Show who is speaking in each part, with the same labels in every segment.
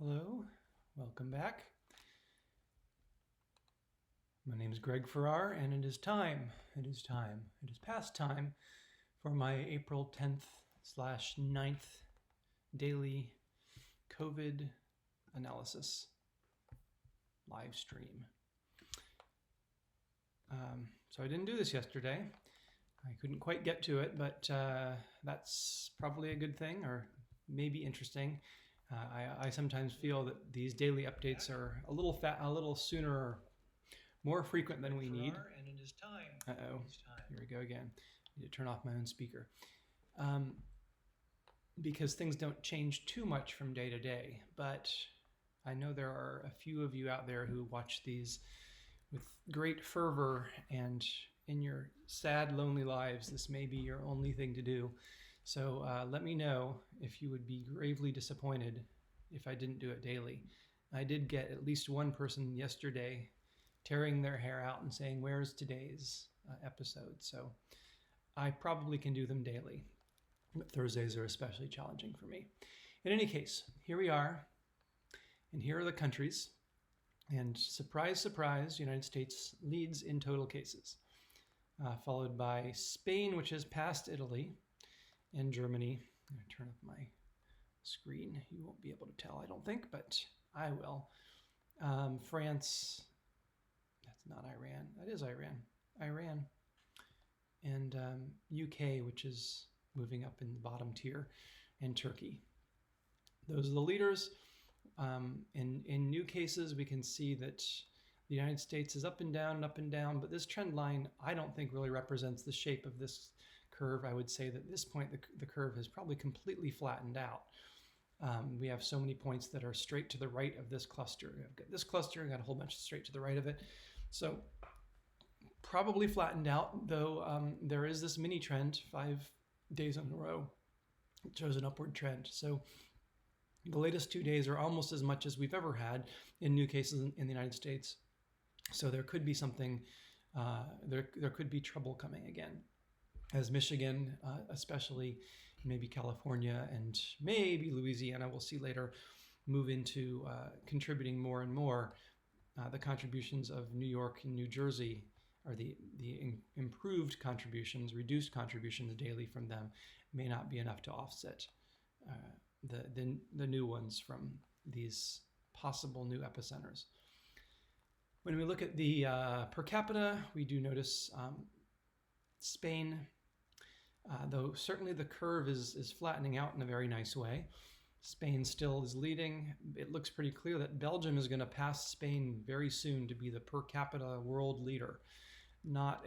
Speaker 1: Hello, welcome back. My name is Greg Farrar, and it is past time for my April 10th/9th daily COVID analysis live stream. So I didn't do this yesterday. I couldn't quite get to it, but that's probably a good thing, or maybe interesting. I sometimes feel that these daily updates are a little sooner, or more frequent than we need.
Speaker 2: And it is time.
Speaker 1: Uh-oh, here we go again. I need to turn off my own speaker. Because things don't change too much from day to day, but I know there are a few of you out there who watch these with great fervor, and in your sad, lonely lives, this may be your only thing to do. So let me know if you would be gravely disappointed if I didn't do it daily. I did get at least one person yesterday tearing their hair out and saying, "Where's today's episode?" So I probably can do them daily, but Thursdays are especially challenging for me. In any case, here we are, and here are the countries. And surprise, surprise, United States leads in total cases, followed by Spain, which has passed Italy, and Germany. I'm going to turn up my screen. You won't be able to tell, I don't think, but I will. France, that's not Iran. That is Iran. And UK, which is moving up in the bottom tier, and Turkey. Those are the leaders. In new cases, we can see that the United States is up and down, but this trend line, I don't think really represents the shape of this curve. I would say that at this point, the curve has probably completely flattened out. We have so many points that are straight to the right of this cluster. I've got this cluster, I've got a whole bunch straight to the right of it. So probably flattened out, though there is this mini trend, 5 days in a row. It shows an upward trend. So the latest 2 days are almost as much as we've ever had in new cases in the United States. So there could be something, there could be trouble coming again, as Michigan, especially maybe California and maybe Louisiana, we'll see later, move into contributing more and more. The contributions of New York and New Jersey are the improved contributions, reduced contributions daily from them may not be enough to offset the new ones from these possible new epicenters. When we look at the per capita, we do notice Spain, though certainly the curve is flattening out in a very nice way. Spain still is leading. It looks pretty clear that Belgium is going to pass Spain very soon to be the per capita world leader. Not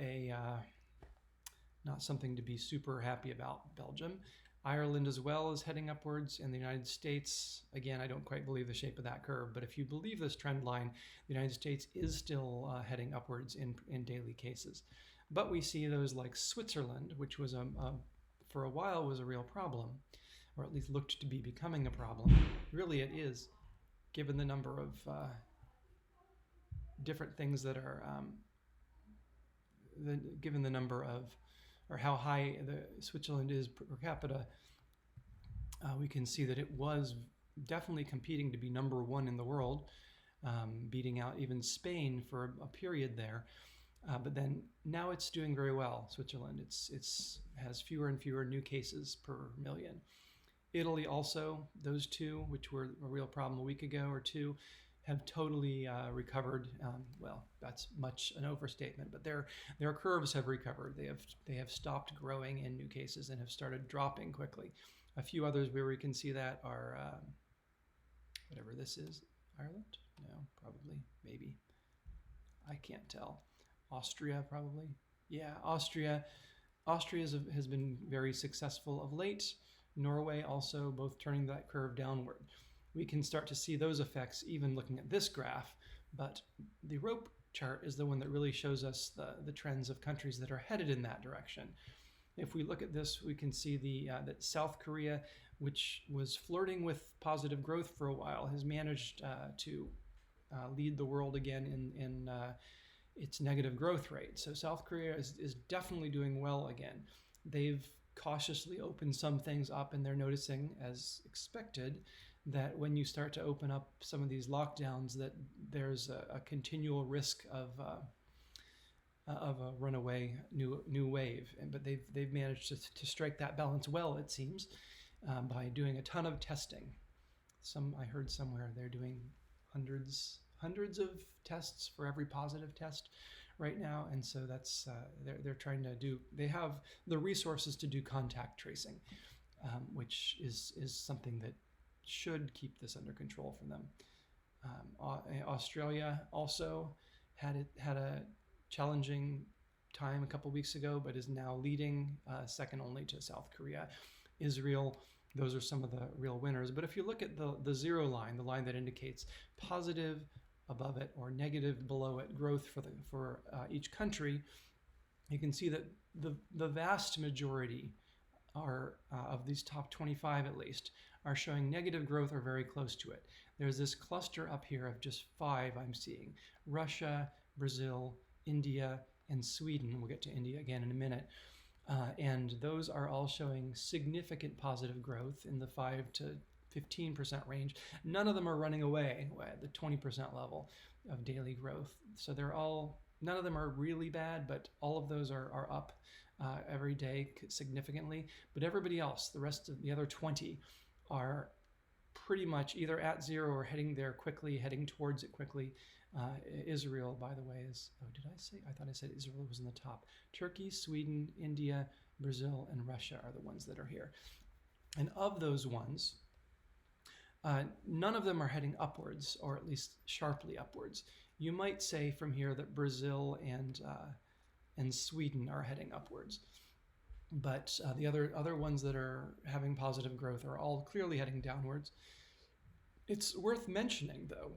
Speaker 1: something to be super happy about, Belgium. Ireland as well is heading upwards, and the United States, again, I don't quite believe the shape of that curve, but if you believe this trend line, the United States is still heading upwards in daily cases. But we see those like Switzerland, which was for a while was a real problem, or at least looked to be becoming a problem. Really it is, given the number of different things that are, given the number of, or how high the Switzerland is per capita, we can see that it was definitely competing to be number one in the world, beating out even Spain for a period there. But then now it's doing very well, Switzerland. It's has fewer and fewer new cases per million. Italy also, those two, which were a real problem a week ago or two, have totally recovered. Well, that's much an overstatement, but their curves have recovered. They have stopped growing in new cases and have started dropping quickly. A few others where we can see that are whatever this is. Ireland? No, probably, maybe. I can't tell. Austria, probably. Yeah, Austria. Austria has been very successful of late. Norway also, both turning that curve downward. We can start to see those effects even looking at this graph, but the rope chart is the one that really shows us the trends of countries that are headed in that direction. If we look at this, we can see that South Korea, which was flirting with positive growth for a while, has managed to lead the world again in its negative growth rate. So South Korea is definitely doing well again. They've cautiously opened some things up, and they're noticing, as expected, that when you start to open up some of these lockdowns, that there's a continual risk of a runaway new wave. But they've managed to strike that balance well, it seems, by doing a ton of testing. I heard somewhere they're doing hundreds of tests for every positive test right now, and so that's they're trying to do. They have the resources to do contact tracing, which is something that should keep this under control for them. Australia also had a challenging time a couple weeks ago, but is now leading, second only to South Korea. Israel, those are some of the real winners. But if you look at the zero line, the line that indicates positive above it or negative below it growth for each country, you can see that the vast majority of these top 25 at least are showing negative growth or very close to it. There's this cluster up here of just 5 I'm seeing: Russia, Brazil, India, and Sweden. We'll get to India again in a minute. And those are all showing significant positive growth in the 5 to 15% range. None of them are running away at the 20% level of daily growth. So none of them are really bad, but all of those are up every day significantly. But everybody else, the rest of the other 20, are pretty much either at zero or heading towards it quickly. Israel, by the way, is, I thought I said Israel was in the top. Turkey, Sweden, India, Brazil, and Russia are the ones that are here. And of those ones, none of them are heading upwards, or at least sharply upwards. You might say from here that Brazil and Sweden are heading upwards. But the other ones that are having positive growth are all clearly heading downwards. It's worth mentioning, though,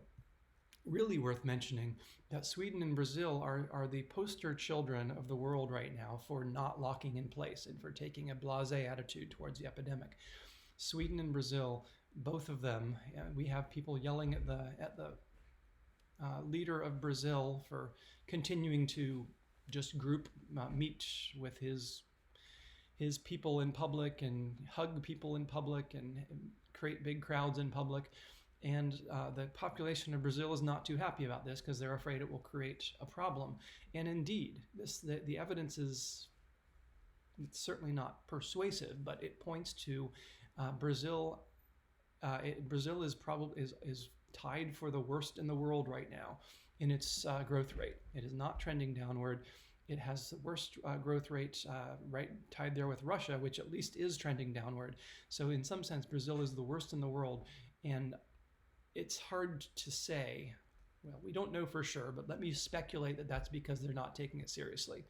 Speaker 1: really worth mentioning, that Sweden and Brazil are the poster children of the world right now for not locking in place and for taking a blasé attitude towards the epidemic. Sweden and Brazil, both of them, we have people yelling at the leader of Brazil for continuing to just meet with his people in public and hug people in public and create big crowds in public. And the population of Brazil is not too happy about this because they're afraid it will create a problem. And indeed, the evidence is certainly not persuasive, but it points to Brazil. Brazil is tied for the worst in the world right now in its growth rate. It is not trending downward. It has the worst growth rate, right tied there with Russia, which at least is trending downward. So in some sense, Brazil is the worst in the world. And it's hard to say, well, we don't know for sure, but let me speculate that that's because they're not taking it seriously.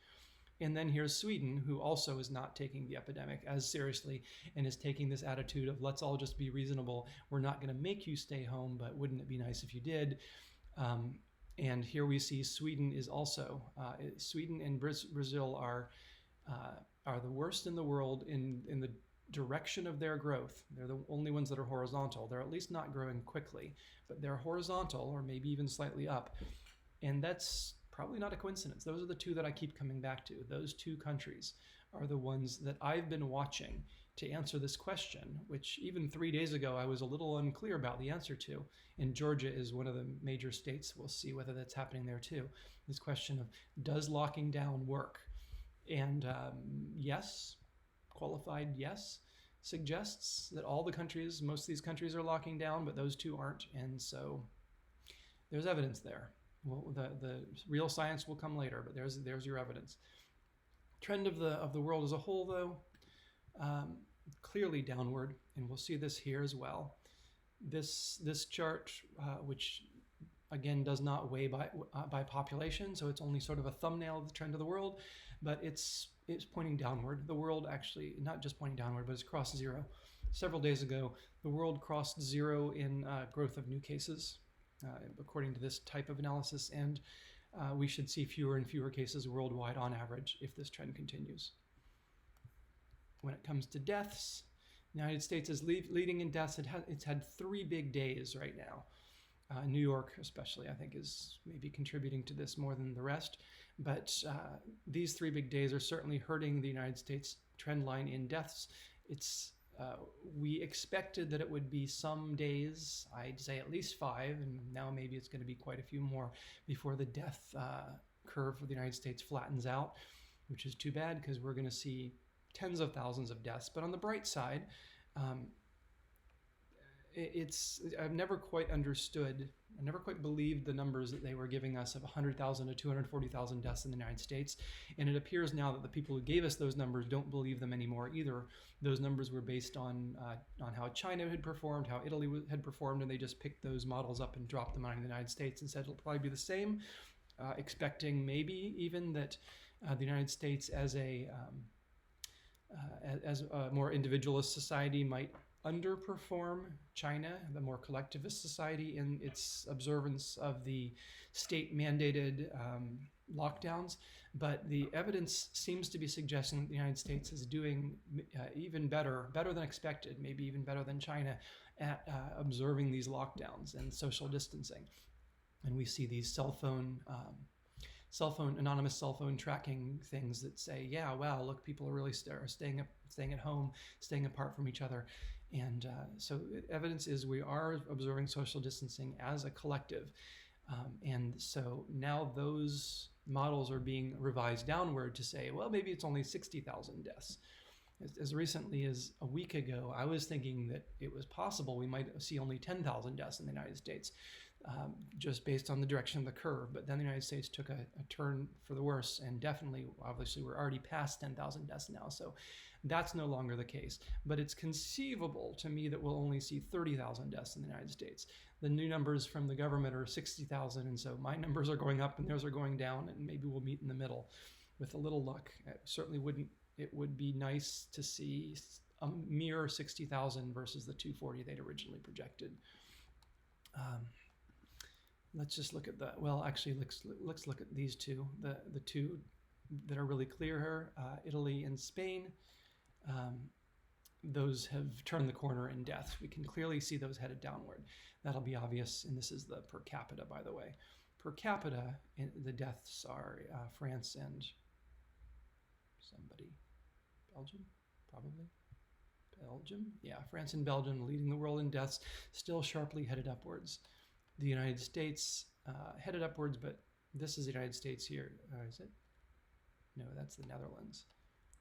Speaker 1: And then here's Sweden, who also is not taking the epidemic as seriously and is taking this attitude of, let's all just be reasonable. We're not going to make you stay home, but wouldn't it be nice if you did? And here we see Sweden is also, Sweden and Brazil are the worst in the world in the direction of their growth. They're the only ones that are horizontal. They're at least not growing quickly, but they're horizontal or maybe even slightly up. And that's probably not a coincidence. Those are the two that I keep coming back to. Those two countries are the ones that I've been watching to answer this question, which even 3 days ago I was a little unclear about the answer to. And Georgia is one of the major states. We'll see whether that's happening there too. This question of, does locking down work? And yes, qualified yes, suggests that all the countries, most of these countries are locking down, but those two aren't. And so there's evidence there. Well, the real science will come later, but there's your evidence. Trend of the world as a whole, though, clearly downward, and we'll see this here as well. This chart, which again does not weigh by population, so it's only sort of a thumbnail of the trend of the world, but it's pointing downward. The world actually not just pointing downward, but it's crossed zero. Several days ago, the world crossed zero in growth of new cases, according to this type of analysis, and we should see fewer and fewer cases worldwide on average if this trend continues. When it comes to deaths, the United States is leading in deaths. It's had 3 big days right now. New York especially, I think, is maybe contributing to this more than the rest. But these 3 big days are certainly hurting the United States trend line in deaths. It's we expected that it would be some days, I'd say at least 5, and now maybe it's going to be quite a few more before the death curve for the United States flattens out, which is too bad because we're going to see tens of thousands of deaths. But on the bright side, I've never quite understood, I never quite believed the numbers that they were giving us of 100,000 to 240,000 deaths in the United States. And it appears now that the people who gave us those numbers don't believe them anymore either. Those numbers were based on how China had performed, how Italy had performed, and they just picked those models up and dropped them on the United States and said it'll probably be the same, expecting maybe even that the United States as a more individualist society might underperform China, the more collectivist society, in its observance of the state-mandated lockdowns. But the evidence seems to be suggesting that the United States is doing even better than expected, maybe even better than China, at observing these lockdowns and social distancing. And we see these anonymous cell phone tracking things that say, yeah, wow, look, people are really staying at home, staying apart from each other. And so evidence is we are observing social distancing as a collective. And so now those models are being revised downward to say, well, maybe it's only 60,000 deaths. As recently as a week ago, I was thinking that it was possible we might see only 10,000 deaths in the United States, just based on the direction of the curve. But then the United States took a turn for the worse, and definitely, obviously, we're already past 10,000 deaths now. So that's no longer the case. But it's conceivable to me that we'll only see 30,000 deaths in the United States. The new numbers from the government are 60,000, and so my numbers are going up and theirs are going down, and maybe we'll meet in the middle with a little luck. It would be nice to see a mere 60,000 versus the 240 they'd originally projected. Let's just look at let's look at these two, the two that are really clear here, Italy and Spain. Those have turned the corner in deaths. We can clearly see those headed downward. That'll be obvious, and this is the per capita, by the way. Per capita, the deaths are France and Belgium, probably. Belgium? Yeah, France and Belgium leading the world in deaths, still sharply headed upwards. The United States headed upwards, but this is the United States here. Is it? No, that's the Netherlands.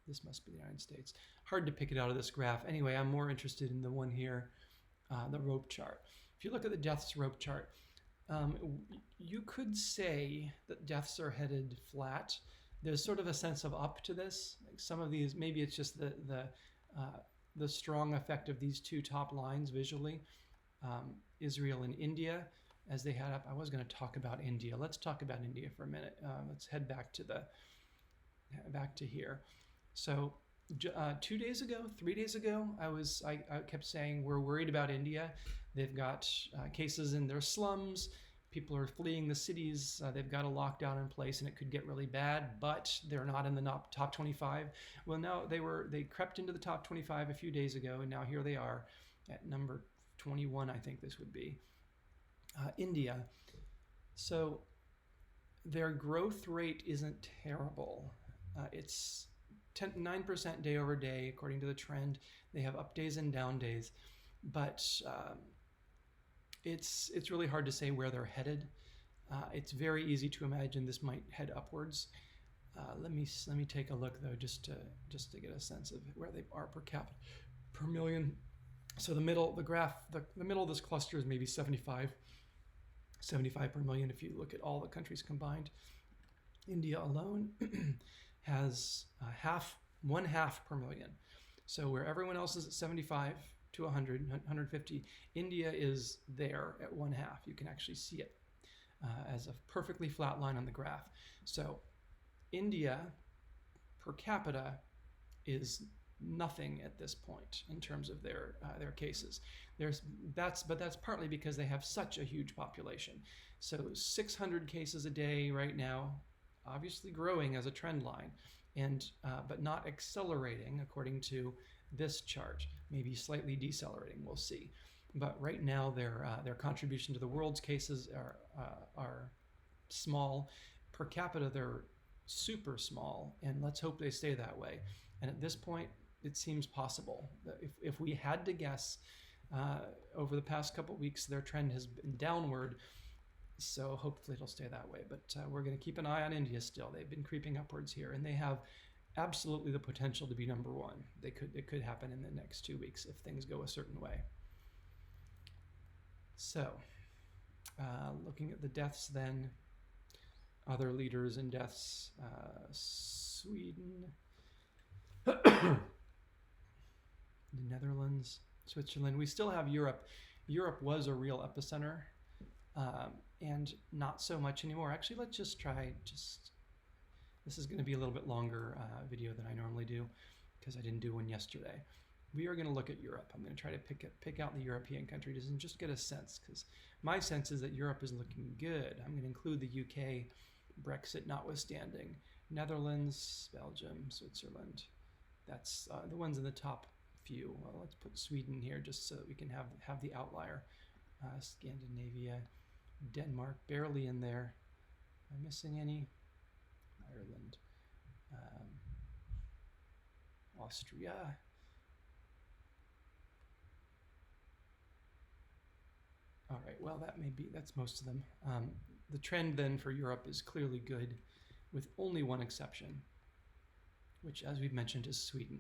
Speaker 1: This must be the United States. Hard to pick it out of this graph. Anyway, I'm more interested in the one here, the rope chart. If you look at the deaths rope chart, you could say that deaths are headed flat. There's sort of a sense of up to this. Like some of these, maybe it's just the strong effect of these two top lines visually. Israel and India, as they head up. I was going to talk about India. Let's talk about India for a minute. Let's head back to here. So 3 days ago, I kept saying we're worried about India. They've got cases in their slums. People are fleeing the cities. They've got a lockdown in place, and it could get really bad. But they're not in the top 25. Well, now they crept into the top 25 a few days ago, and now here they are at number 21. I think this would be India. So their growth rate isn't terrible. It's 9% day over day, according to the trend. They have up days and down days, but it's really hard to say where they're headed. It's very easy to imagine this might head upwards. Let me take a look though, just to get a sense of where they are per capita per million. So the middle of this cluster is maybe 75 per million. If you look at all the countries combined, India alone has one half per million. So where everyone else is at 75 to 100, 150, India is there at one half. You can actually see it as a perfectly flat line on the graph. So India per capita is nothing at this point in terms of their cases. That's partly because they have such a huge population. So 600 cases a day right now, obviously growing as a trend line, and but not accelerating according to this chart. Maybe slightly decelerating. We'll see. But right now, their contribution to the world's cases are small. Per capita, they're super small, and let's hope they stay that way. And at this point, it seems possible. If we had to guess, over the past couple of weeks, their trend has been downward. So hopefully it'll stay that way. But we're going to keep an eye on India still. They've been creeping upwards here, and they have absolutely the potential to be number one. It could happen in the next 2 weeks if things go a certain way. So looking at the deaths then, other leaders in deaths, Sweden, the Netherlands, Switzerland. We still have Europe. Europe was a real epicenter, and not so much anymore. Actually, let's just try, this is going to be a little bit longer video than I normally do because I didn't do one yesterday. We are going to look at Europe. I'm going to try to pick out the European countries and just get a sense, because my sense is that Europe is looking good. I'm going to include the UK, Brexit notwithstanding, Netherlands, Belgium, Switzerland. That's the ones in the top few. Well, let's put Sweden here just so that we can have the outlier. Scandinavia, Denmark, barely in there. Am I missing any? Ireland, Austria. All right, well, that's most of them. The trend then for Europe is clearly good, with only one exception, which, as we've mentioned, is Sweden.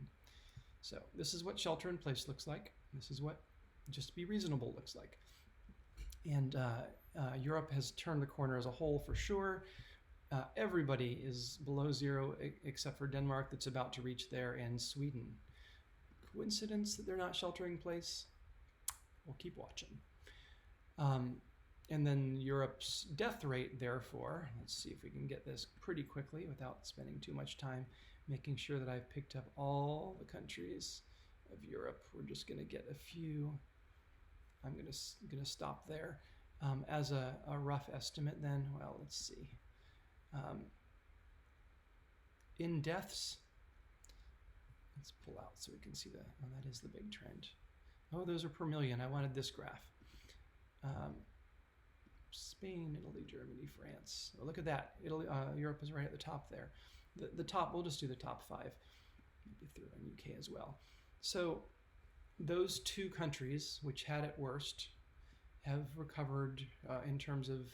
Speaker 1: So this is what shelter in place looks like. This is what just be reasonable looks like. And Europe has turned the corner as a whole for sure. Everybody is below zero except for Denmark, that's about to reach there, and Sweden. Coincidence that they're not sheltering in place? We'll keep watching. And then Europe's death rate, therefore, let's see if we can get this pretty quickly without spending too much time making sure that I've picked up all the countries of Europe. We're just going to get a few. I'm going to stop there. As a rough estimate then, well, let's see. In deaths, let's pull out so we can see that is the big trend. Oh, those are per million. I wanted this graph. Spain, Italy, Germany, France. Oh, look at that. Italy, Europe is right at the top there. The top, we'll just do the top 5. Maybe throw in UK as well. So those 2 countries, which had it worst, have recovered in terms of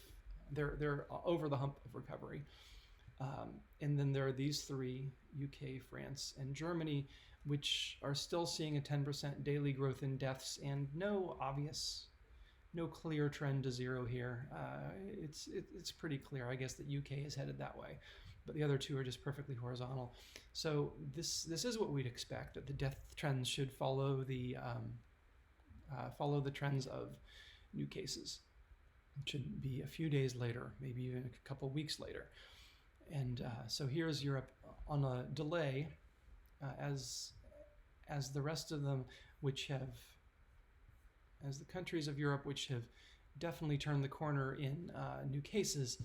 Speaker 1: they're over the hump of recovery. And then there are these 3, UK, France, and Germany, which are still seeing a 10% daily growth in deaths and no clear trend to zero here. It's pretty clear, I guess, that UK is headed that way, but the other 2 are just perfectly horizontal. So this is what we'd expect, that the death trends should follow the trends of new cases. It should be a few days later, maybe even a couple weeks later. And so here's Europe on a delay, as the rest of them, as the countries of Europe which have definitely turned the corner in new cases,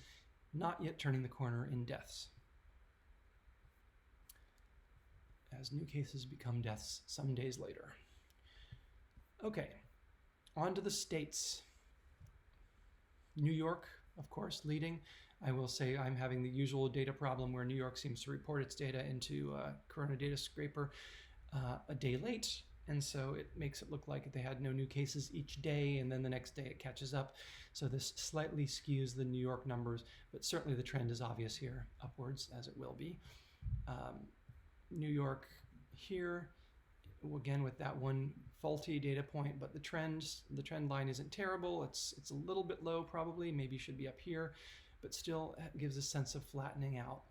Speaker 1: not yet turning the corner in deaths. As new cases become deaths some days later. Okay, on to the states. New York, of course, leading. I will say I'm having the usual data problem where New York seems to report its data into Corona Data Scraper a day late. And so it makes it look like they had no new cases each day, and then the next day it catches up. So this slightly skews the New York numbers, but certainly the trend is obvious here, upwards, as it will be. New York here, again with that one faulty data point, but the trend line isn't terrible. It's a little bit low probably, maybe should be up here, but still gives a sense of flattening out.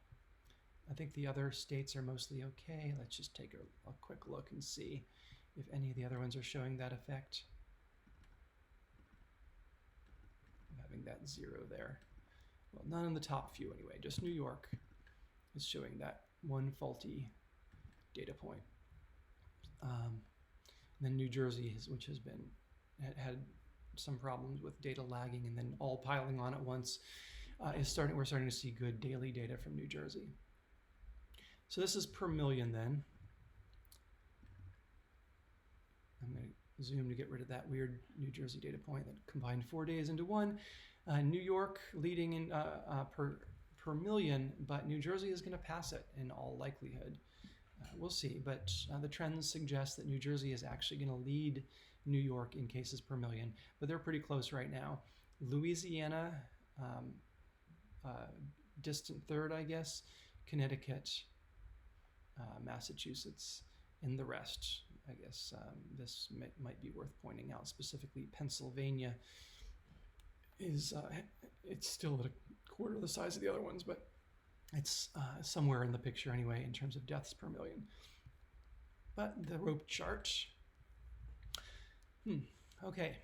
Speaker 1: I think the other states are mostly okay. Let's just take a quick look and see if any of the other ones are showing that effect. Having that 0 there. Well, none in the top few anyway, just New York is showing that one faulty data point. Then New Jersey, which has had some problems with data lagging and then all piling on at once, we're starting to see good daily data from New Jersey. So this is per million then. I'm going to zoom to get rid of that weird New Jersey data point that combined 4 days into one. New York leading in per million, but New Jersey is going to pass it in all likelihood. We'll see, but the trends suggest that New Jersey is actually going to lead New York in cases per million, but they're pretty close right now. Louisiana, um, distant third, I guess. Connecticut, Massachusetts, and the rest. I guess this might be worth pointing out. Specifically, Pennsylvania is it's still at a quarter the size of the other ones, but it's somewhere in the picture anyway in terms of deaths per million. But the rope chart. Okay,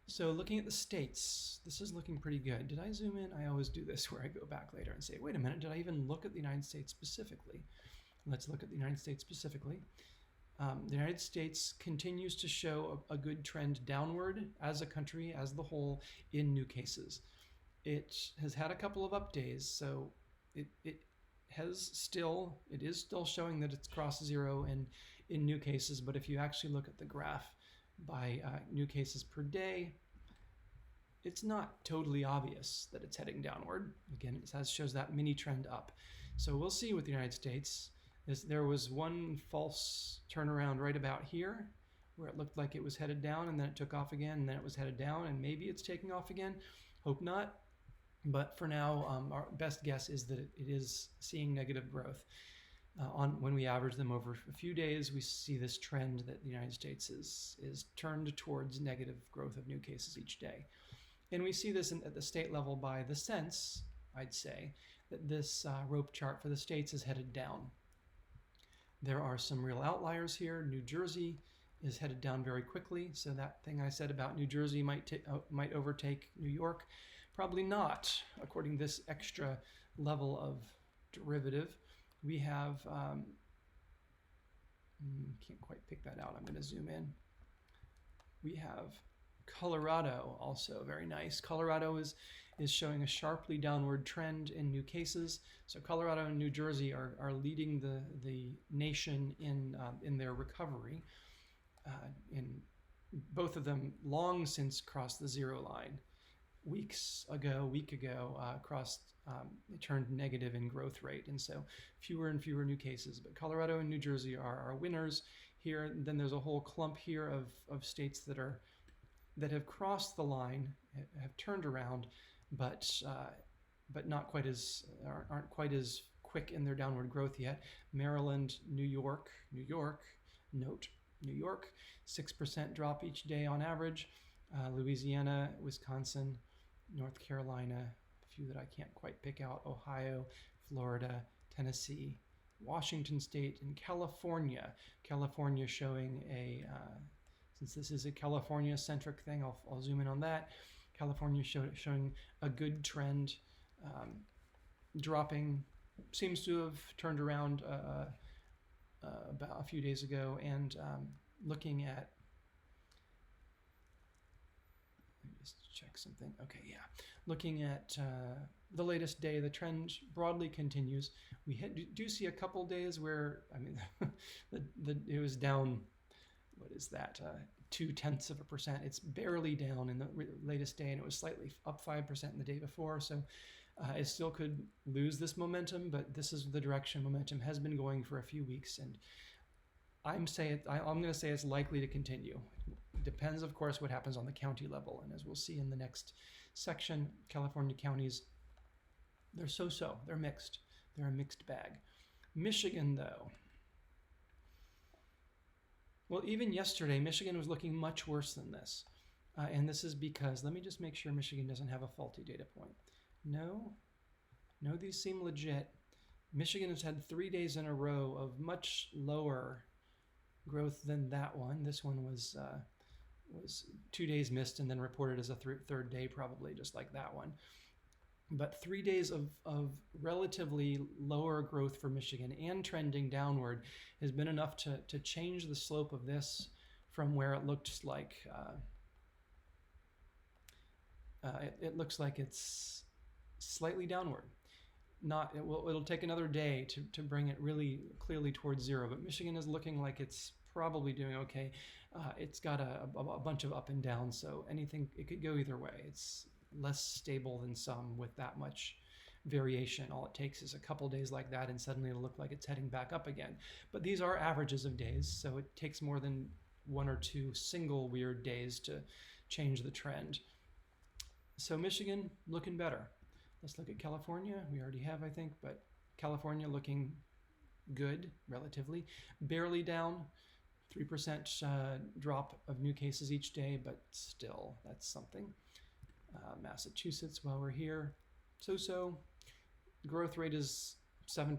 Speaker 1: so looking at the states, this is looking pretty good. Did I zoom in? I always do this where I go back later and say, wait a minute, did I even look at the United States specifically? Let's look at the United States specifically. The United States continues to show a good trend downward as a country, as the whole, in new cases. It has had a couple of up days, so it is still showing that it's crossed zero in new cases, but if you actually look at the graph by new cases per day, it's not totally obvious that it's heading downward. Again, it shows that mini trend up. So we'll see with the United States. There was one false turnaround right about here where it looked like it was headed down, and then it took off again, and then it was headed down, and maybe it's taking off again. Hope not. But for now, our best guess is that it is seeing negative growth. When we average them over a few days, we see this trend that the United States is turned towards negative growth of new cases each day. And we see this at the state level by the sense, I'd say, that this rope chart for the states is headed down. There are some real outliers here. New Jersey is headed down very quickly, so that thing I said about New Jersey might overtake New York. Probably not, according to this extra level of derivative. We have, can't quite pick that out. I'm going to zoom in. We have Colorado, also very nice. Colorado is showing a sharply downward trend in new cases. So Colorado and New Jersey are leading the nation in their recovery. In both of them long since crossed the zero line. Week ago, it turned negative in growth rate, and so fewer and fewer new cases. But Colorado and New Jersey are winners here. Then there's a whole clump here of states that have crossed the line, have turned around, but not quite aren't quite as quick in their downward growth yet. Maryland, New York, note New York, 6% drop each day on average. Louisiana, Wisconsin, North Carolina, a few that I can't quite pick out, Ohio, Florida, Tennessee, Washington State, and California. California showing since this is a California-centric thing, I'll zoom in on that. California showing a good trend, dropping, seems to have turned around about a few days ago, and looking at, just check something. Okay, yeah. Looking at the latest day, the trend broadly continues. We do see a couple days where, I mean, it was down, what is that, 0.2%. It's barely down in the latest day, and it was slightly up 5% in the day before. So it still could lose this momentum, but this is the direction momentum has been going for a few weeks, and I'm going to say it's likely to continue. Depends, of course, what happens on the county level. And as we'll see in the next section, California counties, they're so-so. They're mixed. They're a mixed bag. Michigan, though. Well, even yesterday, Michigan was looking much worse than this. And this is because, let me just make sure Michigan doesn't have a faulty data point. No, these seem legit. Michigan has had 3 days in a row of much lower growth than that one. This one was 2 days missed and then reported as a third day, probably just like that one. But 3 days of relatively lower growth for Michigan and trending downward has been enough to change the slope of this from where it looked like it looks like it's slightly downward. It'll take another day to bring it really clearly towards zero, but Michigan is looking like it's probably doing okay. It's got a bunch of up and down, so it could go either way. It's less stable than some with that much variation. All it takes is a couple days like that, and suddenly it'll look like it's heading back up again. But these are averages of days, so it takes more than one or two single weird days to change the trend. So Michigan looking better. Let's look at California. We already have, I think, but California looking good relatively, barely down, 3% drop of new cases each day, but still that's something. Massachusetts, while we're here, so growth rate is 7%,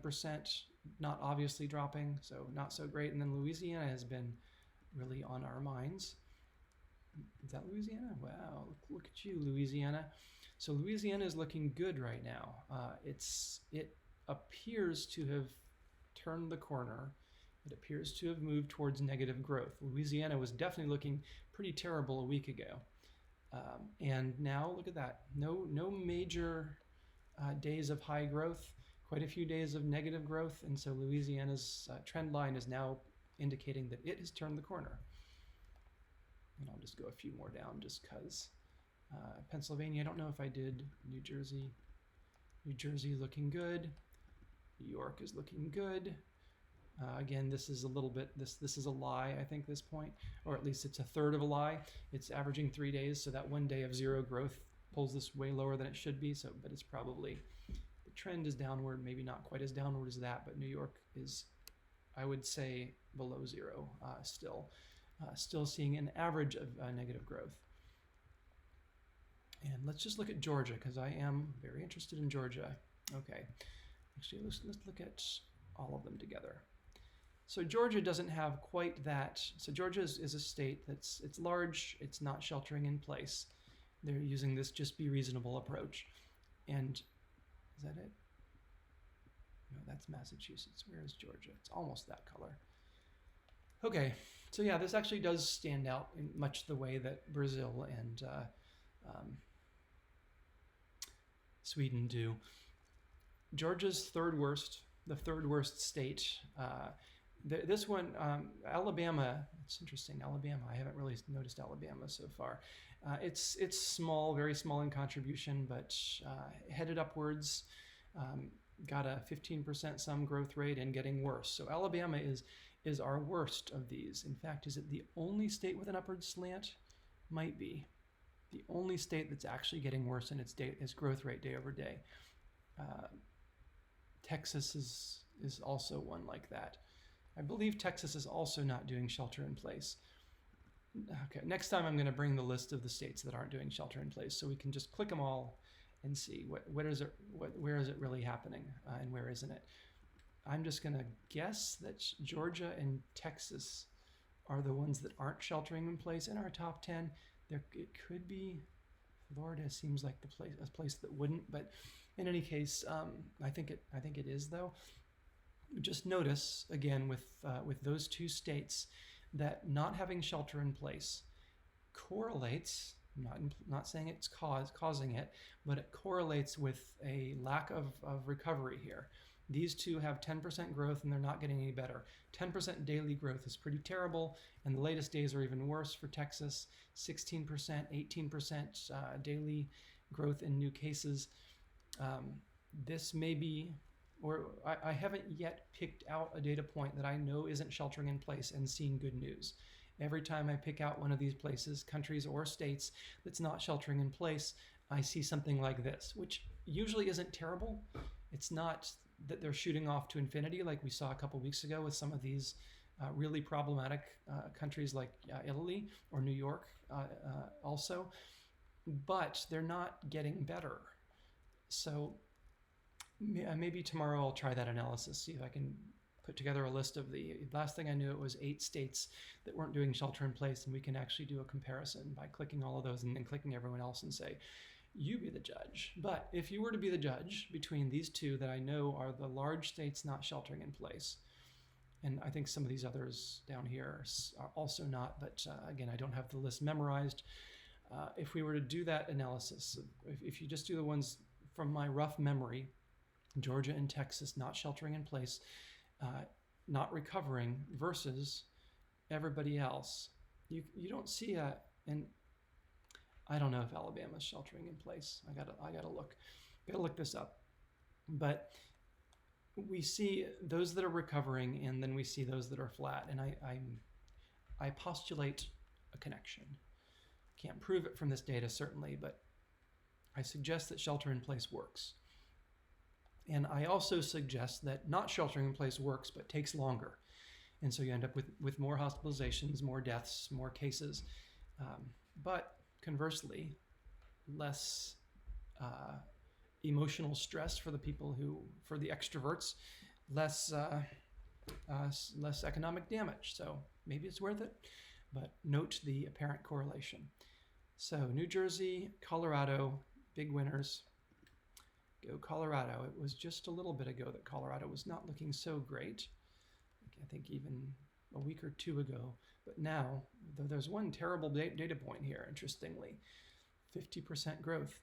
Speaker 1: not obviously dropping, so not so great. And then Louisiana has been really on our minds. Is that Louisiana? Wow, look at you, Louisiana. So Louisiana is looking good right now. It appears to have turned the corner. It appears to have moved towards negative growth. Louisiana was definitely looking pretty terrible a week ago. And now look at that. No major days of high growth, quite a few days of negative growth. And so Louisiana's trend line is now indicating that it has turned the corner. And I'll just go a few more down just because. Pennsylvania, I don't know if I did. New Jersey. New Jersey looking good. New York is looking good. Again, this is a little bit, this is a lie, I think, this point, or at least it's a third of a lie. It's averaging 3 days, so that 1 day of zero growth pulls this way lower than it should be. So, but it's probably, the trend is downward, maybe not quite as downward as that, but New York is, I would say, below zero still. Still seeing an average of negative growth. And let's just look at Georgia, because I am very interested in Georgia. Okay, actually, let's look at all of them together. So Georgia doesn't have quite that. So Georgia is a state it's large, it's not sheltering in place. They're using this just be reasonable approach. And is that it? No, that's Massachusetts. Where is Georgia? It's almost that color. Okay, so yeah, this actually does stand out in much the way that Brazil and Sweden do. Georgia's the third worst state. This one, Alabama, it's interesting, Alabama, I haven't really noticed Alabama so far. It's small, very small in contribution, but headed upwards, got a 15% some growth rate and getting worse. So Alabama is our worst of these. In fact, is it the only state with an upward slant? Might be. The only state that's actually getting worse in its growth rate day over day. Texas is also one like that. I believe Texas is also not doing shelter in place. Okay, next time I'm going to bring the list of the states that aren't doing shelter in place so we can just click them all and see where is it really happening and where isn't it. I'm just going to guess that Georgia and Texas are the ones that aren't sheltering in place in our top 10. It could be Florida, seems like a place that wouldn't, but in any case, I think it is though. Just notice again with those two states that not having shelter in place correlates. Not saying it's causing it, but it correlates with a lack of recovery here. These two have 10% growth and they're not getting any better. 10% daily growth is pretty terrible, and the latest days are even worse for Texas. 16%, 18% daily growth in new cases. This may be, or I haven't yet picked out a data point that I know isn't sheltering in place and seen good news. Every time I pick out one of these places, countries or states that's not sheltering in place, I see something like this, which usually isn't terrible. It's not that they're shooting off to infinity like we saw a couple weeks ago with some of these really problematic countries like Italy or New York also, but they're not getting better. So maybe tomorrow I'll try that analysis, see if I can put together a list of the last thing I knew it was 8 states that weren't doing shelter in place, and we can actually do a comparison by clicking all of those and then clicking everyone else and say, you be the judge. But if you were to be the judge between these two that I know are the large states not sheltering in place, and I think some of these others down here are also not, but again, I don't have the list memorized. If we were to do that analysis, if you just do the ones from my rough memory, Georgia and Texas not sheltering in place, not recovering versus everybody else, you don't see and I don't know if Alabama's sheltering in place. I gotta look this up. But we see those that are recovering, and then we see those that are flat. And I postulate a connection. Can't prove it from this data, certainly, but I suggest that shelter in place works. And I also suggest that not sheltering in place works, but takes longer. And so you end up with more hospitalizations, more deaths, more cases. But conversely, less emotional stress for the people for the extroverts, less economic damage. So maybe it's worth it, but note the apparent correlation. So New Jersey, Colorado, big winners. Go Colorado. It was just a little bit ago that Colorado was not looking so great. I think even a week or two ago. But now, there's one terrible data point here, interestingly. 50% growth.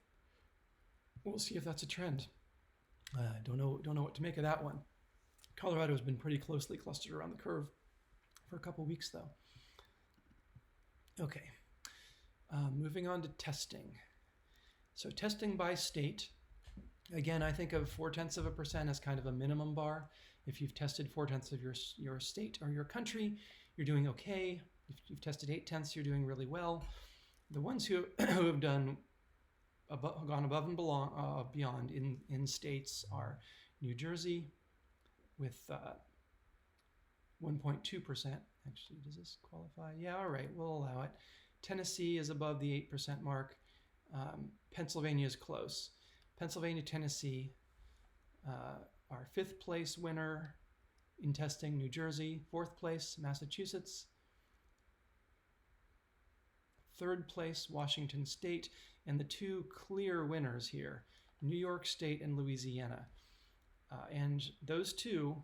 Speaker 1: We'll see if that's a trend. Don't know what to make of that one. Colorado has been pretty closely clustered around the curve for a couple weeks, though. Okay, moving on to testing. So testing by state. Again, I think of 0.4% as kind of a minimum bar. If you've tested 0.4 of your state or your country, you're doing okay. If you've tested 0.8, you're doing really well. The ones who have gone above and beyond in states are New Jersey with 1.2%. Actually, does this qualify? Yeah, all right, we'll allow it. Tennessee is above the 8% mark. Pennsylvania is close. Pennsylvania, Tennessee, our 5th place winner in testing, New Jersey. 4th place, Massachusetts. 3rd place, Washington State. And the 2 clear winners here, New York State and Louisiana. And those 2,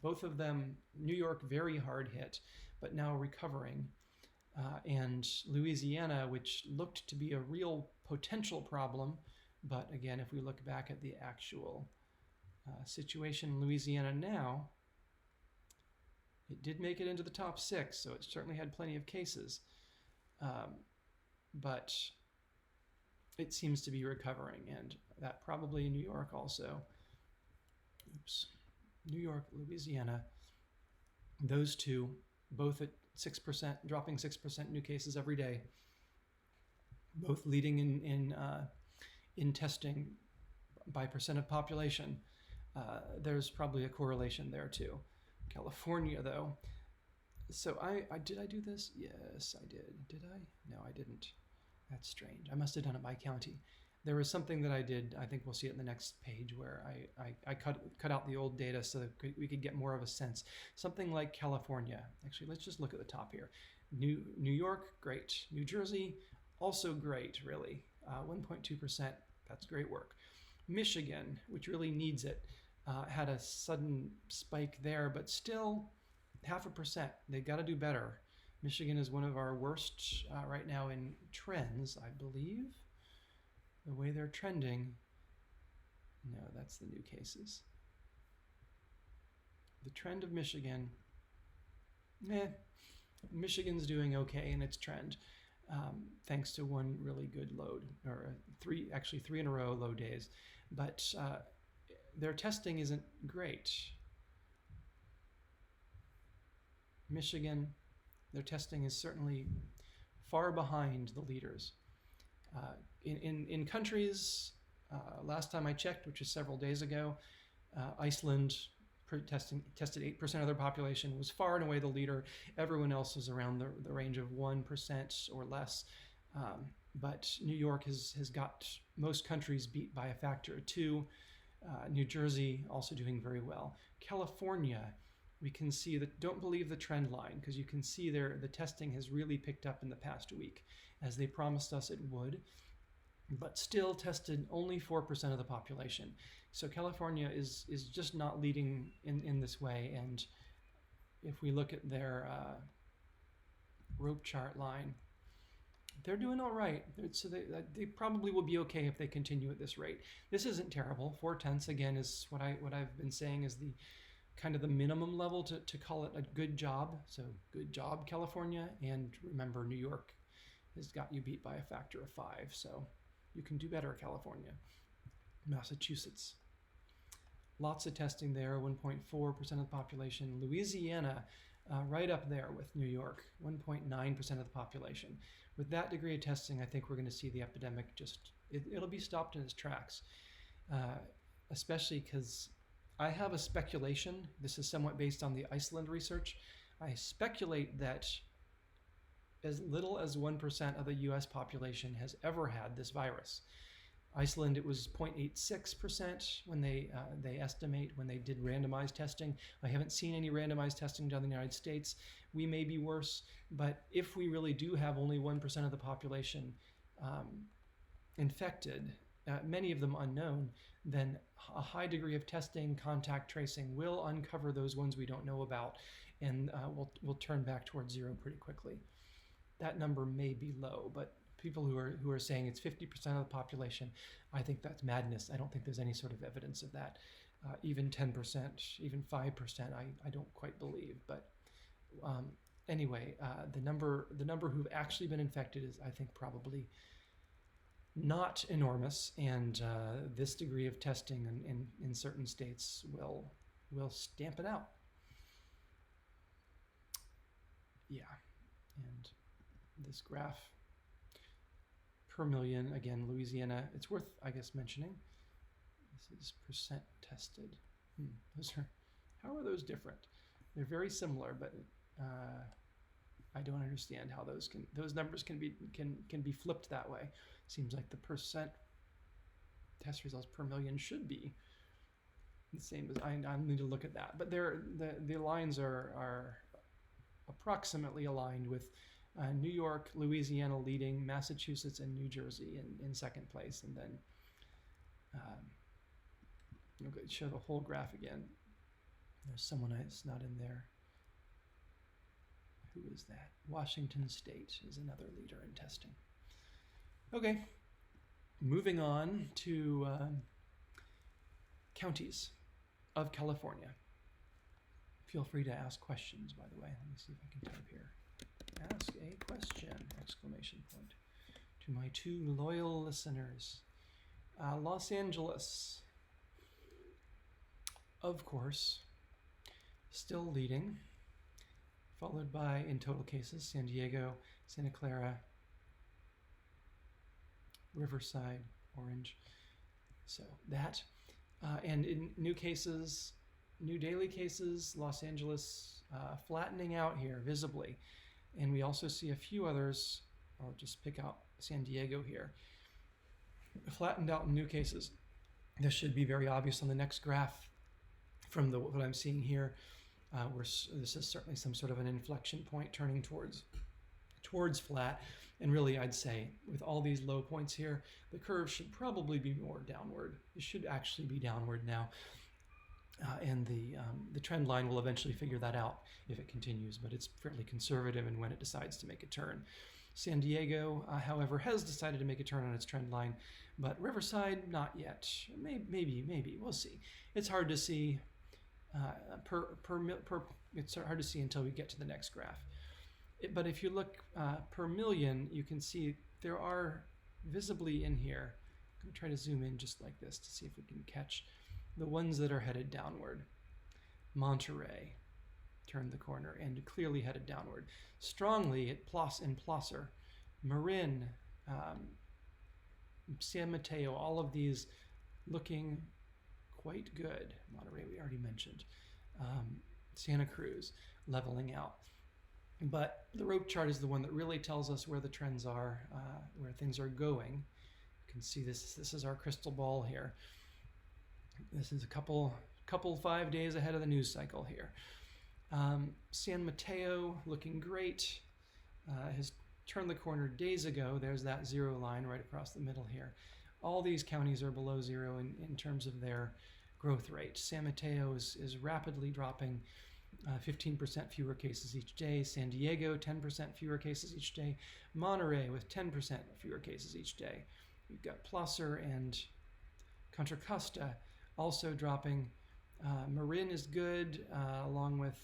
Speaker 1: both of them, New York very hard hit, but now recovering. And Louisiana, which looked to be a real potential problem, but again, if we look back at the actual situation in Louisiana now, it did make it into the top 6, so it certainly had plenty of cases. But it seems to be recovering, and that probably in New York also. Oops. New York, Louisiana, those 2, both at 6%, dropping 6% new cases every day, both leading in testing by percent of population. There's probably a correlation there too. California, though. So did I do this? Yes, I did. Did I? No, I didn't. That's strange. I must have done it by county. There was something that I did, I think we'll see it in the next page, where I cut out the old data so that we could get more of a sense. Something like California. Actually, let's just look at the top here. New York, great. New Jersey, also great, really. 1.2%, that's great work. Michigan, which really needs it, had a sudden spike there, but still 0.5%. They've got to do better. Michigan is one of our worst right now in trends, I believe. The way they're trending, no, that's the new cases. The trend of Michigan, Michigan's doing okay in its trend, thanks to one really good load, or three in a row low days. But their testing isn't great. Michigan, their testing is certainly far behind the leaders. In countries, last time I checked, which is several days ago, Iceland tested 8% of their population, was far and away the leader. Everyone else was around the range of 1% or less. But New York has got most countries beat by a factor of 2. New Jersey also doing very well. California, we can see that, don't believe the trend line, because you can see there the testing has really picked up in the past week, as they promised us it would, but still tested only 4% of the population. So California is just not leading in this way. And if we look at their rope chart line, they're doing all right. So they probably will be okay if they continue at this rate. This isn't terrible. 0.4 again is what I've been saying is the kind of the minimum level to call it a good job. So good job, California. And remember, New York has got you beat by a factor of 5. So you can do better, California. Massachusetts. Lots of testing there, 1.4% of the population. Louisiana, right up there with New York, 1.9% of the population. With that degree of testing, I think we're going to see the epidemic it'll be stopped in its tracks, especially because I have a speculation. This is somewhat based on the Iceland research. I speculate that as little as 1% of the US population has ever had this virus. Iceland, it was 0.86% when they estimate when they did randomized testing. I haven't seen any randomized testing done in the United States. We may be worse, but if we really do have only 1% of the population infected, many of them unknown, then a high degree of testing, contact tracing will uncover those ones we don't know about, and we'll turn back towards zero pretty quickly. That number may be low, but people who are saying it's 50% of the population, I think that's madness. I don't think there's any sort of evidence of that. Even 10%, even 5%, I don't quite believe. But anyway, the number who've actually been infected is, I think, probably not enormous, and this degree of testing in certain states will stamp it out. Yeah, and this graph per million, again, Louisiana, it's worth, I guess, mentioning. This is percent tested. How are those different? They're very similar, but I don't understand how those numbers can be flipped that way. Seems like the percent test results per million should be the same as I need to look at that. But the lines are approximately aligned with New York, Louisiana leading, Massachusetts and New Jersey in second place. And then I'm going to show the whole graph again. There's someone that's not in there. Who is that? Washington State is another leader in testing. Okay, moving on to counties of California. Feel free to ask questions, by the way. Let me see if I can type here. Ask a question, exclamation point, to my two loyal listeners. Los Angeles, of course, still leading, followed by, in total cases, San Diego, Santa Clara, Riverside, Orange. So that, and in new cases, new daily cases, Los Angeles flattening out here visibly. And we also see a few others. I'll just pick out San Diego here. Flattened out in new cases. This should be very obvious on the next graph from what I'm seeing here. This is certainly some sort of an inflection point turning towards flat. And really, I'd say with all these low points here, the curve should probably be more downward. It should actually be downward now. And the trend line will eventually figure that out if it continues, but it's fairly conservative in when it decides to make a turn. San Diego, however, has decided to make a turn on its trend line, but Riverside, not yet. Maybe, we'll see. It's hard to see it's hard to see until we get to the next graph. But if you look per million, you can see there are visibly in here. I'm going to try to zoom in just like this to see if we can catch the ones that are headed downward. Monterey turned the corner and clearly headed downward. Strongly at Placer, Marin, San Mateo, all of these looking quite good. Monterey we already mentioned. Santa Cruz leveling out. But the rope chart is the one that really tells us where the trends are, where things are going. You can see this is our crystal ball here. This is a couple 5 days ahead of the news cycle here. San Mateo looking great, has turned the corner days ago. There's that zero line right across the middle here. All these counties are below zero in terms of their growth rate. San Mateo is rapidly dropping, 15% fewer cases each day. San Diego, 10% fewer cases each day. Monterey with 10% fewer cases each day. We've got Placer and Contra Costa also dropping. Marin is good, along with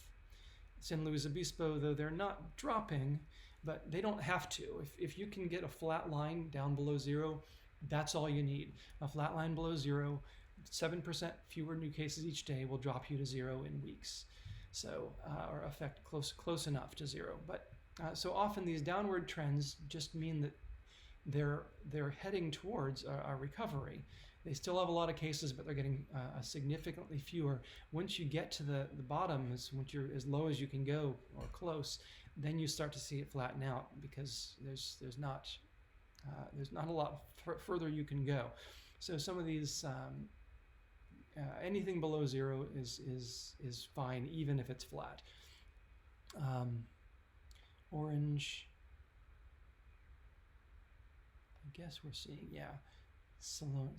Speaker 1: San Luis Obispo, though they're not dropping, but they don't have to. If you can get a flat line down below zero, that's all you need. A flat line below zero 7% fewer new cases each day will drop you to 0 in weeks. So, or affect close enough to 0. But so often these downward trends just mean that they're heading towards a recovery. They still have a lot of cases, but they're getting significantly fewer. Once you get to the bottoms, once you're as low as you can go or close, then you start to see it flatten out, because there's not a lot further you can go. So some of these anything below 0 is fine, even if it's flat. Orange, I guess we're seeing, yeah, Solano,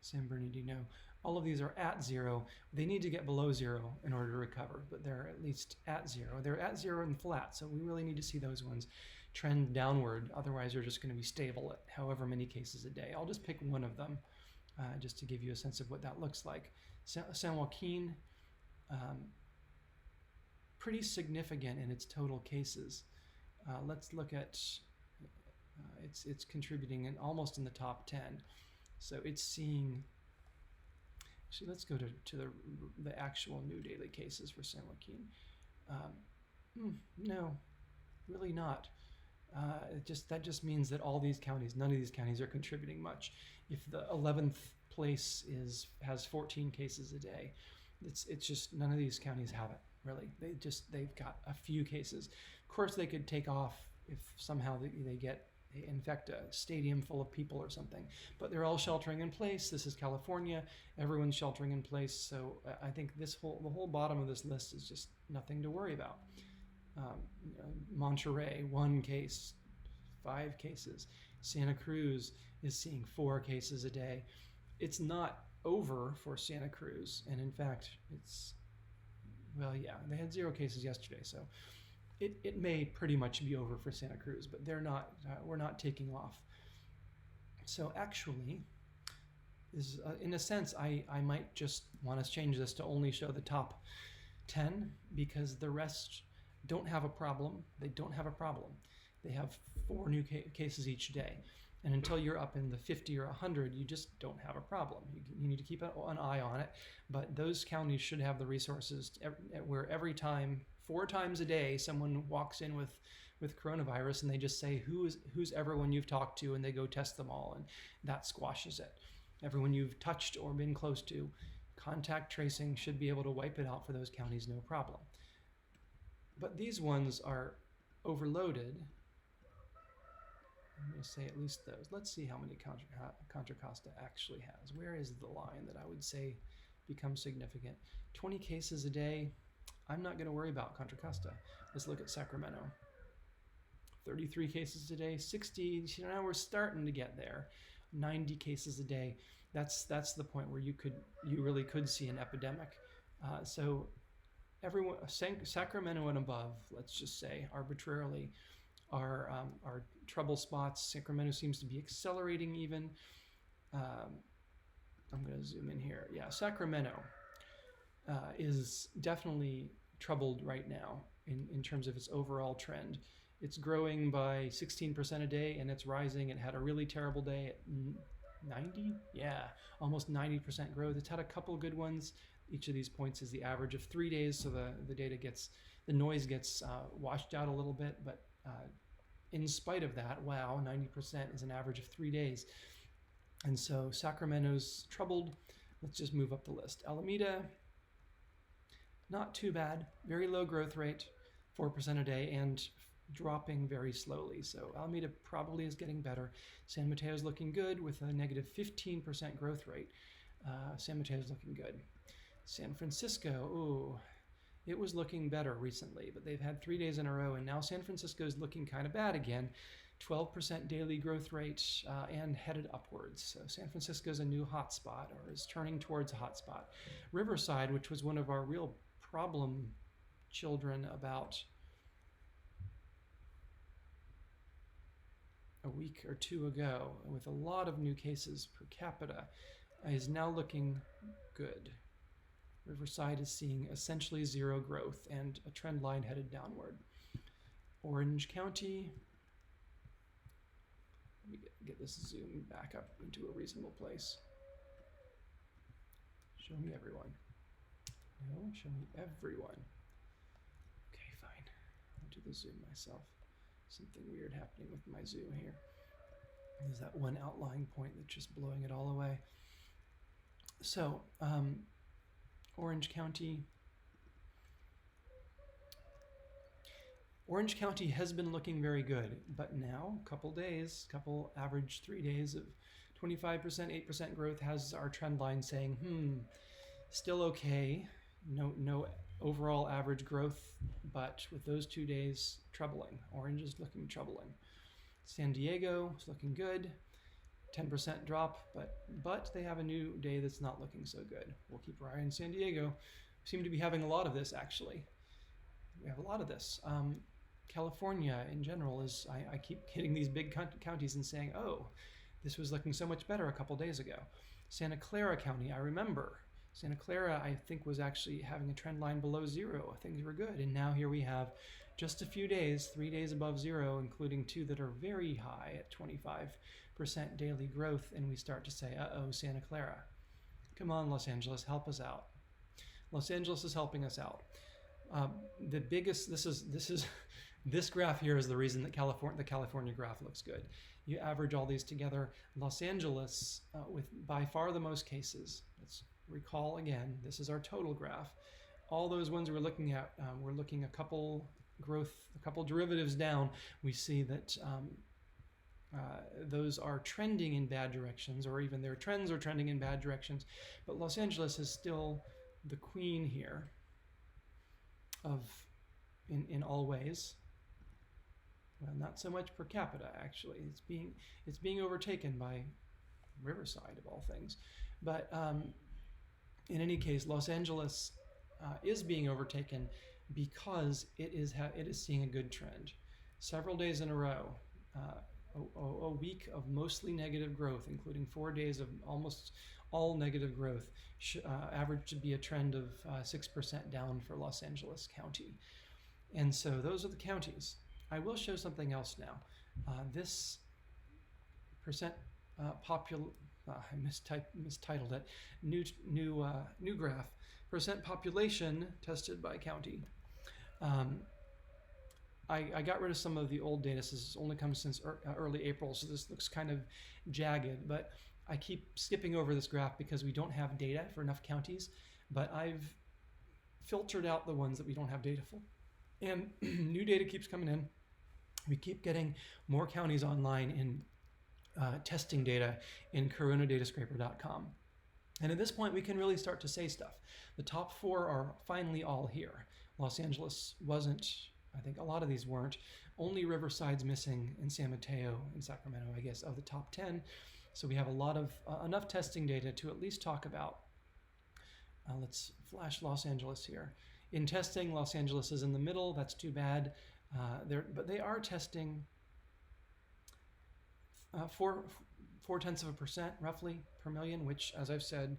Speaker 1: San Bernardino, all of these are at 0. They need to get below 0 in order to recover, but they're at least at 0. They're at 0 and flat, so we really need to see those ones trend downward. Otherwise, they're just going to be stable at however many cases a day. I'll just pick one of them just to give you a sense of what that looks like. San Joaquin, pretty significant in its total cases. Let's look at it's contributing in almost in the top 10. So it's seeing, actually let's go to the actual new daily cases for San Joaquin. No, really not. That just means that all these counties, none of these counties are contributing much. If the 11th place has 14 cases a day, it's just none of these counties have it, really. They've got a few cases. Of course, they could take off if somehow they infect a stadium full of people or something, but they're all sheltering in place. This is California, everyone's sheltering in place. So I think the whole bottom of this list is just nothing to worry about. Monterey, 1 case, 5 cases. Santa Cruz is seeing 4 cases a day. It's not over for Santa Cruz, and in fact, well, yeah, they had 0 cases yesterday, so it may pretty much be over for Santa Cruz, but they're not. We're not taking off. So actually, in a sense, I might just want to change this to only show the top 10, because the rest don't have a problem. They don't have a problem. They have 4 new cases each day. And until you're up in the 50 or 100, you just don't have a problem. You need to keep an eye on it. But those counties should have the resources where every time, 4 times a day, someone walks in with coronavirus and they just say, who's everyone you've talked to? And they go test them all, and that squashes it. Everyone you've touched or been close to, contact tracing should be able to wipe it out for those counties, no problem. But these ones are overloaded. I'm going to say at least those. Let's see how many Contra Costa actually has. Where is the line that I would say becomes significant? 20 cases a day. I'm not going to worry about Contra Costa. Let's look at Sacramento. 33 cases a day, 60. Now we're starting to get there. 90 cases a day. That's the point where you really could see an epidemic. So everyone, Sacramento and above, let's just say arbitrarily, are trouble spots. Sacramento seems to be accelerating even. I'm going to zoom in here. Yeah, Sacramento is definitely troubled right now in terms of its overall trend. It's growing by 16% a day, and it's rising. It had a really terrible day at 90? Yeah, almost 90% growth. It's had a couple good ones. Each of these points is the average of 3 days, so the noise gets washed out a little bit, but in spite of that, wow, 90% is an average of 3 days. And so Sacramento's troubled. Let's just move up the list. Alameda, not too bad. Very low growth rate, 4% a day, and dropping very slowly. So Alameda probably is getting better. San Mateo's looking good with a negative 15% growth rate. San Mateo's looking good. San Francisco, ooh, it was looking better recently, but they've had 3 days in a row, and now San Francisco is looking kind of bad again. 12% daily growth rate and headed upwards. So San Francisco is a new hotspot, or is turning towards a hotspot. Riverside, which was one of our real problem children about a week or 2 ago, with a lot of new cases per capita, is now looking good. Riverside is seeing essentially 0 growth and a trend line headed downward. Orange County, let me get this zoomed back up into a reasonable place. Show me everyone. No, show me everyone. Okay, fine. I'll do the zoom myself. Something weird happening with my zoom here. There's that one outlying point that's just blowing it all away. So, Orange County. Orange County has been looking very good, but now, couple average 3 days of 25%, 8% growth has our trend line saying, still okay. No overall average growth, but with those 2 days, troubling. Orange is looking troubling. San Diego is looking good, 10% drop, but they have a new day that's not looking so good. We'll keep our eye on San Diego. We seem to be having a lot of this, actually. We have a lot of this. California in general is, I keep hitting these big counties and saying, oh, this was looking so much better a couple days ago. Santa Clara County, I remember. Santa Clara, I think, was actually having a trend line below zero. Things were good. And now here we have just a few days, 3 days above zero, including 2 that are very high at 25% daily growth. And we start to say, uh-oh, Santa Clara. Come on, Los Angeles, help us out. Los Angeles is helping us out. The biggest, this graph here is the reason that the California graph looks good. You average all these together. Los Angeles, with by far the most cases. Let's recall again, this is our total graph. All those ones we're looking at, we're looking a couple derivatives down. We see that those are trending in bad directions, or even their trends are trending in bad directions. But Los Angeles is still the queen here in all ways. Well, not so much per capita, actually. It's being overtaken by Riverside, of all things. But in any case, Los Angeles is being overtaken because it is seeing a good trend. Several days in a row, a week of mostly negative growth, including 4 days of almost all negative growth, averaged to be a trend of 6% down for Los Angeles County. And so those are the counties. I will show something else now. This percent I mistitled it. New graph. Percent population tested by county. I got rid of some of the old data. This has only come since early April, so this looks kind of jagged. But I keep skipping over this graph because we don't have data for enough counties. But I've filtered out the ones that we don't have data for. And new data keeps coming in. We keep getting more counties online in testing data in coronaDatascraper.com. And at this point, we can really start to say stuff. The top 4 are finally all here. Los Angeles wasn't, I think a lot of these weren't. Only Riverside's missing, and San Mateo and Sacramento, I guess, of the top 10. So we have a lot of, enough testing data to at least talk about. Let's flash Los Angeles here. In testing, Los Angeles is in the middle. That's too bad. But they are testing 0.4% roughly per million, which, as I've said,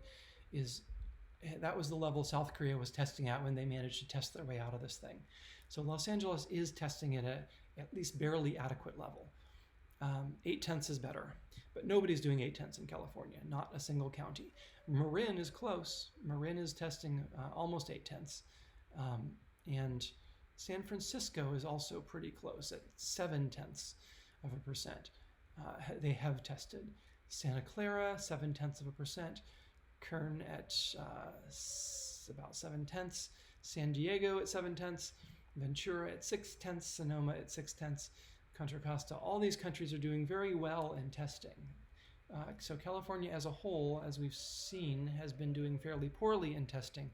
Speaker 1: that was the level South Korea was testing at when they managed to test their way out of this thing. So Los Angeles is testing at at least barely adequate level. 0.8 is better, but nobody's doing 0.8 in California, not a single county. Marin is close. Marin is testing almost 0.8. And San Francisco is also pretty close at 0.7%. They have tested. Santa Clara, 0.7%. Kern at about 0.7. San Diego at 0.7. Ventura at 0.6. Sonoma at 0.6. Contra Costa. All these countries are doing very well in testing. So California as a whole, as we've seen, has been doing fairly poorly in testing,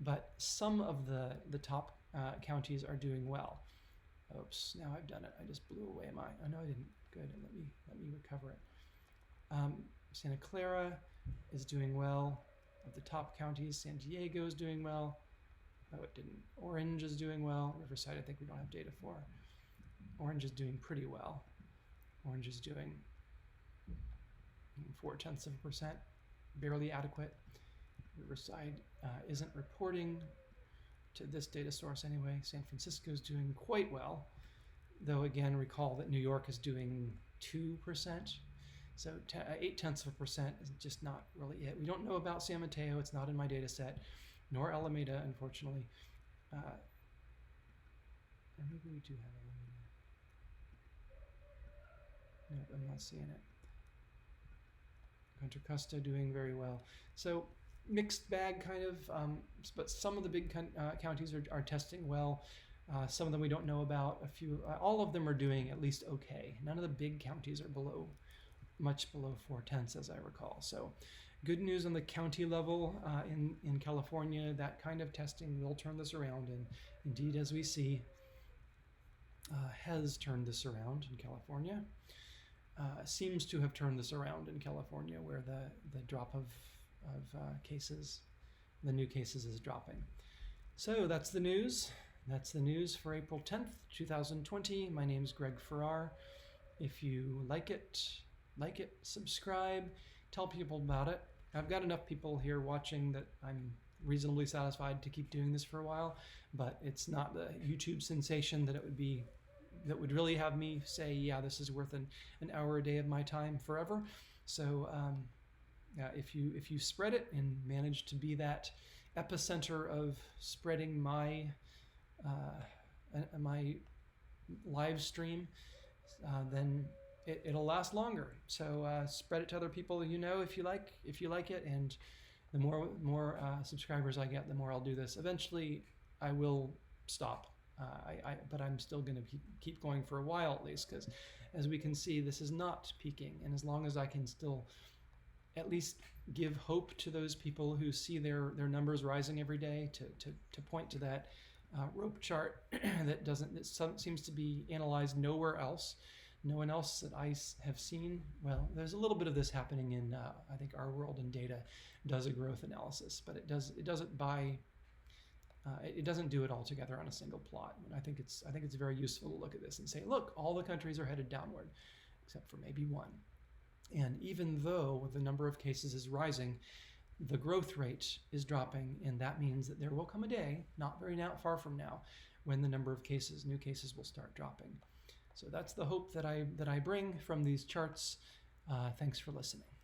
Speaker 1: but some of the top counties are doing well. Oops, now I've done it. I just blew away my, oh no I didn't. Good, let me recover it. Santa Clara is doing well. Of the top counties, San Diego is doing well. Oh, it didn't. Orange is doing well. Riverside, I think we don't have data for. Orange is doing pretty well. Orange is doing 0.4%, barely adequate. Riverside isn't reporting to this data source anyway. San Francisco is doing quite well, though again, recall that New York is doing 2%. So 0.8% is just not really it. We don't know about San Mateo. It's not in my data set, nor Alameda, unfortunately. Or maybe we do have Alameda. No, I'm not seeing it. Contra Costa doing very well. So mixed bag kind of, but some of the big counties are testing well. Some of them we don't know about. A few, all of them are doing at least okay. None of the big counties are much below 0.4, as I recall. So good news on the county level in California. That kind of testing will turn this around, and indeed, as we see, has turned this around in California. Seems to have turned this around in California, where the drop of cases, the new cases, is dropping. So that's the news. That's the news for April 10th, 2020. My name is Greg Farrar. If you like it, subscribe, tell people about it. I've got enough people here watching that I'm reasonably satisfied to keep doing this for a while, but it's not the YouTube sensation that would really have me say, yeah, this is worth an hour a day of my time forever. So if you spread it and manage to be that epicenter of spreading my live stream, then it'll last longer. So spread it to other people if you like it, and the more subscribers I get, the more I'll do this. Eventually, I will stop. But I'm still going to keep going for a while at least, because as we can see, this is not peaking. And as long as I can still at least give hope to those people who see their numbers rising every day, to point to that rope chart that seems to be analyzed nowhere else. No one else that I have seen. Well, there's a little bit of this happening in I think Our World in Data does a growth analysis, but it doesn't do it all together on a single plot. And I think it's very useful to look at this and say, look, all the countries are headed downward, except for maybe one. And even though the number of cases is rising, the growth rate is dropping, and that means that there will come a day, not very far from now, when the number of new cases will start dropping. So that's the hope that I bring from these charts. Thanks for listening.